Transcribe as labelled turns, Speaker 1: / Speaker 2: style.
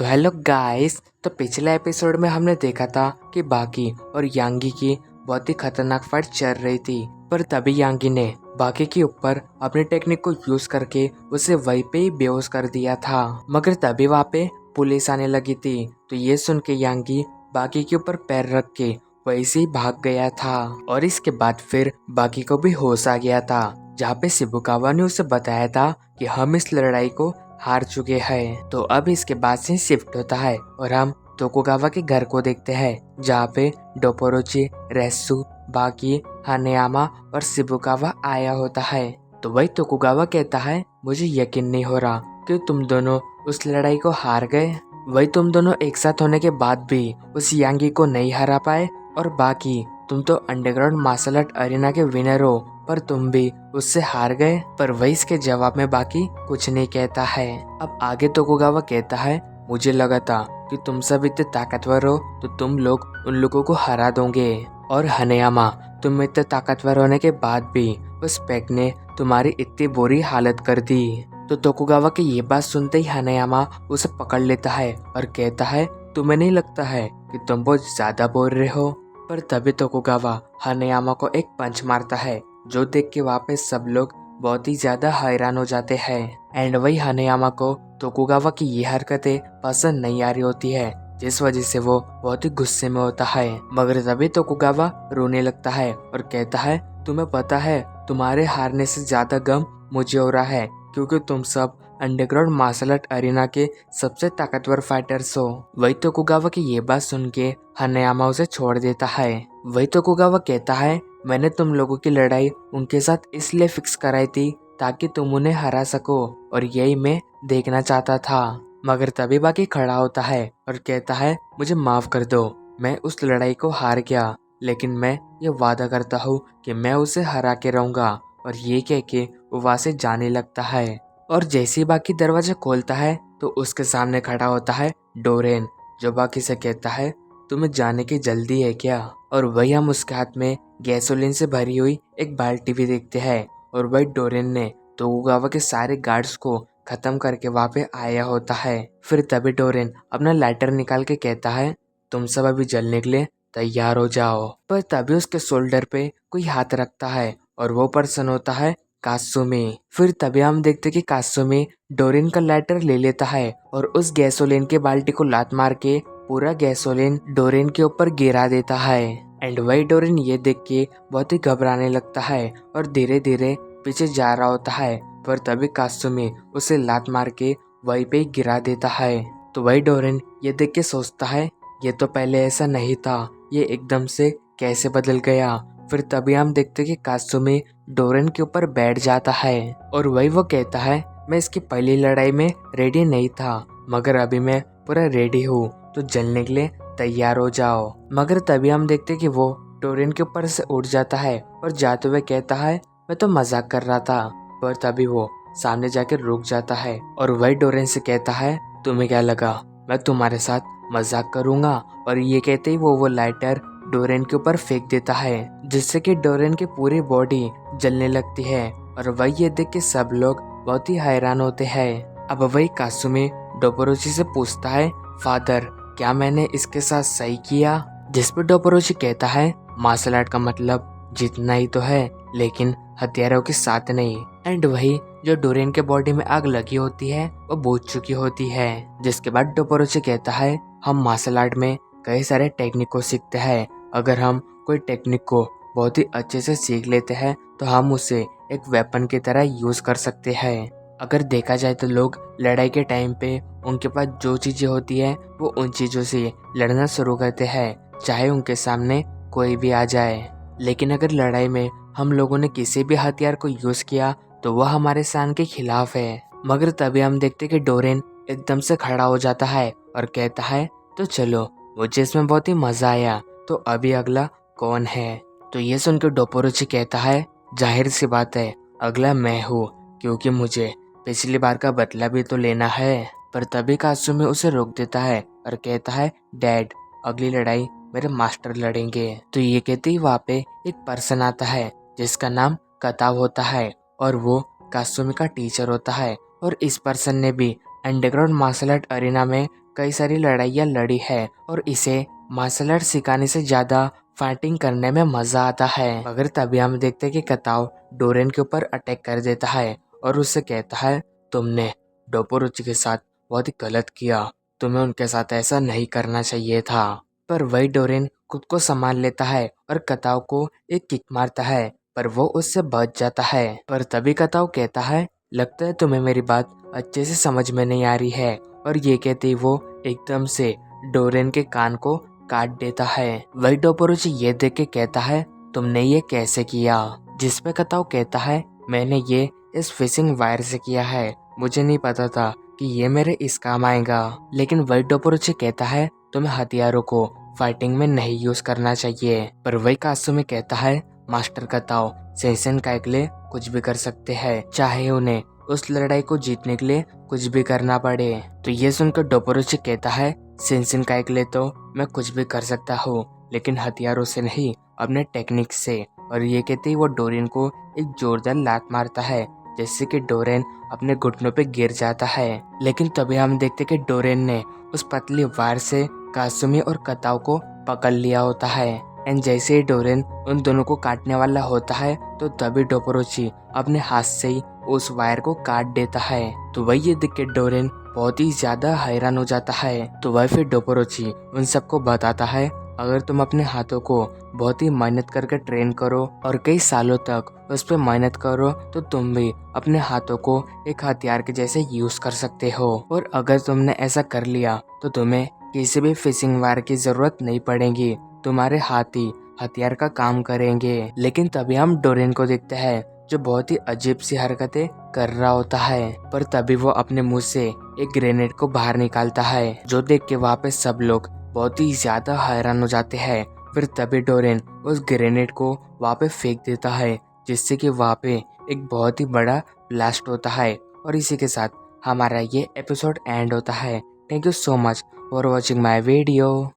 Speaker 1: तो hello guys. तो पिछले एपिसोड में हमने देखा था कि बाकी और यांगी की बहुत ही खतरनाक फाइट चल रही थी, पर तभी यांगी ने बाकी के ऊपर अपनी टेक्निक को यूज करके उसे वहीं पे ही बेहोश कर दिया था। मगर तभी वहाँ पे पुलिस आने लगी थी, तो ये सुन के यांगी बाकी के ऊपर पैर रख के वहीं से ही भाग गया था। और इसके बाद फिर बाकी को भी होश आ गया था, जहाँ पे शिबुकावा ने उसे बताया था कि हम इस लड़ाई को हार चुके हैं। तो अब इसके बाद से शिफ्ट होता है और हम तोकुगावा के घर को देखते हैं, जहाँ पे डोपोरोची, रेसु, बाकी, हानेयामा और शिबुकावा आया होता है। तो वही तोकुगावा कहता है, मुझे यकीन नहीं हो रहा कि तुम दोनों उस लड़ाई को हार गए। वही तुम दोनों एक साथ होने के बाद भी उस यांगी को नहीं हरा पाए, और बाकी तुम तो अंडरग्राउंड मार्शल आर्ट अरीना के विनर हो, पर तुम भी उससे हार गए। पर वही इसके जवाब में बाकी कुछ नहीं कहता है। अब आगे तोकुगावा कहता है, मुझे लगा था कि तुम सब इतने ताकतवर हो तो तुम लोग उन लोगों को हरा दोगे, और हनेयामा, तुम इतने ताकतवर होने के बाद भी उस पैक ने तुम्हारी इतनी बुरी हालत कर दी। तो तोकुगावा की ये बात सुनते ही हनेयामा उसे पकड़ लेता है और कहता है, तुम्हें नहीं लगता है कि तुम बहुत ज्यादा बोल रहे हो? पर तभी तोकुगावा हनेयामा को एक पंच मारता है, जो देख के वहाँ पे सब लोग बहुत ही ज्यादा हैरान हो जाते हैं। एंड वही हनेयामा को तोकुगावा की ये हरकतें पसंद नहीं आ रही होती है, जिस वजह से वो बहुत ही गुस्से में होता है। मगर तभी तोकुगावा रोने लगता है और कहता है, तुम्हें पता है तुम्हारे हारने से ज्यादा गम मुझे हो रहा है, क्योंकि तुम सब अंडरग्राउंड मार्शल आर्ट अरीना के सबसे ताकतवर फाइटर्स हो। वही तोकुगावा की ये बात सुन के हनेयामा उसे छोड़ देता है। वही तोकुगावा कहता है, मैंने तुम लोगों की लड़ाई उनके साथ इसलिए फिक्स कराई थी ताकि तुम उन्हें हरा सको, और यही मैं देखना चाहता था। मगर तभी बाकी खड़ा होता है और कहता है, मुझे माफ कर दो, मैं उस लड़ाई को हार गया, लेकिन मैं ये वादा करता हूँ कि मैं उसे हरा के रहूंगा। और ये कह के वो वहाँ से जाने लगता है। और जैसे ही बाकी दरवाजा खोलता है तो उसके सामने खड़ा होता है डोरेन, जो बाकी से कहता है, तुम्हें जाने की जल्दी है क्या? और वही हम उसके हाथ में गैसोलीन से भरी हुई एक बाल्टी भी देखते हैं। और वही डोरेन ने तोकुगावा के सारे गार्ड्स को खत्म करके वहाँ पे आया होता है। फिर तभी डोरेन अपना लाइटर निकाल के कहता है, तुम सब अभी जलने के लिए तैयार हो जाओ। पर तभी उसके शोल्डर पे कोई हाथ रखता है, और वो पर्सन होता है कात्सुमी। फिर तभी हम देखते कि कात्सुमी डोरेन का लाइटर ले लेता है और उस गैसोलीन के बाल्टी को लात मार के पूरा गैसोलीन डोरेन के ऊपर गिरा देता है। एंड वही डोरेन ये देख के बहुत ही घबराने लगता है और धीरे धीरे पीछे जा रहा होता है। पर तभी कात्सुमी उसे लात मार के वहीं पे गिरा देता है। तो वही डोरेन ये देख के सोचता है, ये तो पहले ऐसा नहीं था, ये एकदम से कैसे बदल गया? फिर तभी हम देखते कि कात्सुमी डोरेन के ऊपर बैठ जाता है, और वही वो कहता है, मैं इसकी पहली लड़ाई में रेडी नहीं था, मगर अभी मैं पूरा रेडी हूँ, तो जलने के लिए तैयार हो जाओ। मगर तभी हम देखते कि वो डोरेन के ऊपर से उठ जाता है और जाते हुए कहता है, मैं तो मजाक कर रहा था। पर तभी वो सामने जाकर रुक जाता है और वही डोरेन से कहता है, तुम्हें क्या लगा मैं तुम्हारे साथ मजाक करूंगा? और ये कहते ही वो लाइटर डोरेन के ऊपर फेंक देता है, जिससे कि डोरेन की पूरी बॉडी जलने लगती है। और वही ये देख के सब लोग बहुत ही हैरान होते हैं। अब वही कात्सुमी डोपोरोची से पूछता है, फादर, क्या मैंने इसके साथ सही किया? जिस पर डोपोरोची कहता है, मार्शल आर्ट का मतलब जीतना ही तो है, लेकिन हथियारों के साथ नहीं। एंड वही जो डोरेन के बॉडी में आग लगी होती है वो बुझ चुकी होती है। जिसके बाद डोपोरोची कहता है, हम मार्शल आर्ट में कई सारे टेक्निक को सीखते हैं। अगर हम कोई टेक्निक को बहुत ही अच्छे से सीख लेते हैं तो हम उसे एक वेपन की तरह यूज कर सकते हैं। अगर देखा जाए तो लोग लड़ाई के टाइम पे उनके पास जो चीजें होती है वो उन चीजों से लड़ना शुरू करते हैं, चाहे उनके सामने कोई भी आ जाए। लेकिन अगर लड़ाई में हम लोगों ने किसी भी हथियार को यूज किया तो वह हमारे शान के खिलाफ है। मगर तभी हम देखते कि डोरेन एकदम से खड़ा हो जाता है और कहता है, तो चलो, मुझे इसमें बहुत ही मजा आया, तो अभी अगला कौन है? तो ये सुनकर डोपोरोची कहता है, जाहिर सी बात है, अगला मैं हूँ, क्योंकि मुझे पिछली बार का बदला भी तो लेना है। पर तभी कात्सुमी उसे रोक देता है और कहता है, डैड, अगली लड़ाई मेरे मास्टर लड़ेंगे। तो ये कहते ही वहाँ पे एक पर्सन आता है जिसका नाम कताव होता है, और वो कात्सुमी का टीचर होता है। और इस पर्सन ने भी अंडरग्राउंड मार्शल आर्ट अरीना में कई सारी लड़ाइयाँ लड़ी है और इसे मार्शल आर्ट सिखाने से ज्यादा फाइटिंग करने में मजा आता है। मगर तभी हम देखते हैं कि कताओ डोरेन के ऊपर अटैक कर देता है और उससे कहता है, तुमने डोपोरुची के साथ बहुत ही गलत किया, तुम्हें उनके साथ ऐसा नहीं करना चाहिए था। पर वही डोरेन खुद को संभाल लेता है और कताओ को एक किक मारता है, पर वो उससे बच जाता है। पर तभी कताओ कहता है, लगता है तुम्हें मेरी बात अच्छे से समझ में नहीं आ रही है, और ये कहते ही वो एकदम से डोरेन के कान को काट देता है। वही डोपोरुची ये देख के कहता है, तुमने ये कैसे किया? जिसपे कताओ कहता है, मैंने ये इस फिशिंग वायर से किया है, मुझे नहीं पता था कि ये मेरे इस काम आएगा। लेकिन वही डोपोरुची कहता है, तुम्हें हथियारों को फाइटिंग में नहीं यूज करना चाहिए। पर वही कात्सुमी कहता है, मास्टर कताओ सेंसेन काई के लिए कुछ भी कर सकते हैं, चाहे उन्हें उस लड़ाई को जीतने के लिए कुछ भी करना पड़े। तो ये सुनकर डोपोरुची कहता है, सेंसेन काई के लिए तो मैं कुछ भी कर सकता हूँ, लेकिन हथियारों से नहीं, अपने टेक्निक से। और ये कहते ही वो डोरेन को एक जोरदार लात मारता है, जिससे कि डोरेन अपने घुटनों पे गिर जाता है। लेकिन तभी हम देखते कि डोरेन ने उस पतली वायर से कात्सुमी और कताओ को पकड़ लिया होता है। एंड जैसे ही डोरेन उन दोनों को काटने वाला होता है, तो तभी डोपोरुची अपने हाथ से ही उस वायर को काट देता है। तो वही ये देख के डोरेन बहुत ही ज्यादा हैरान हो जाता है। तो वह फिर डोपोरुची उन सबको बताता है, अगर तुम अपने हाथों को बहुत ही मेहनत करके ट्रेन करो और कई सालों तक उस पर मेहनत करो, तो तुम भी अपने हाथों को एक हथियार के जैसे यूज कर सकते हो। और अगर तुमने ऐसा कर लिया तो तुम्हें किसी भी फिशिंग वायर की जरूरत नहीं पड़ेगी, तुम्हारे हाथ ही हथियार का काम करेंगे। लेकिन तभी हम डोरेन को देखते हैं, जो बहुत ही अजीब सी हरकतें कर रहा होता है। पर तभी वो अपने मुंह से एक ग्रेनेड को बाहर निकालता है, जो देख के वहाँ पे सब लोग बहुत ही ज्यादा हैरान हो जाते हैं। फिर तभी डोरेन उस ग्रेनेड को वहाँ पे फेंक देता है, जिससे कि वहाँ पे एक बहुत ही बड़ा ब्लास्ट होता है। और इसी के साथ हमारा ये एपिसोड एंड होता है। Thank you so much for watching my video.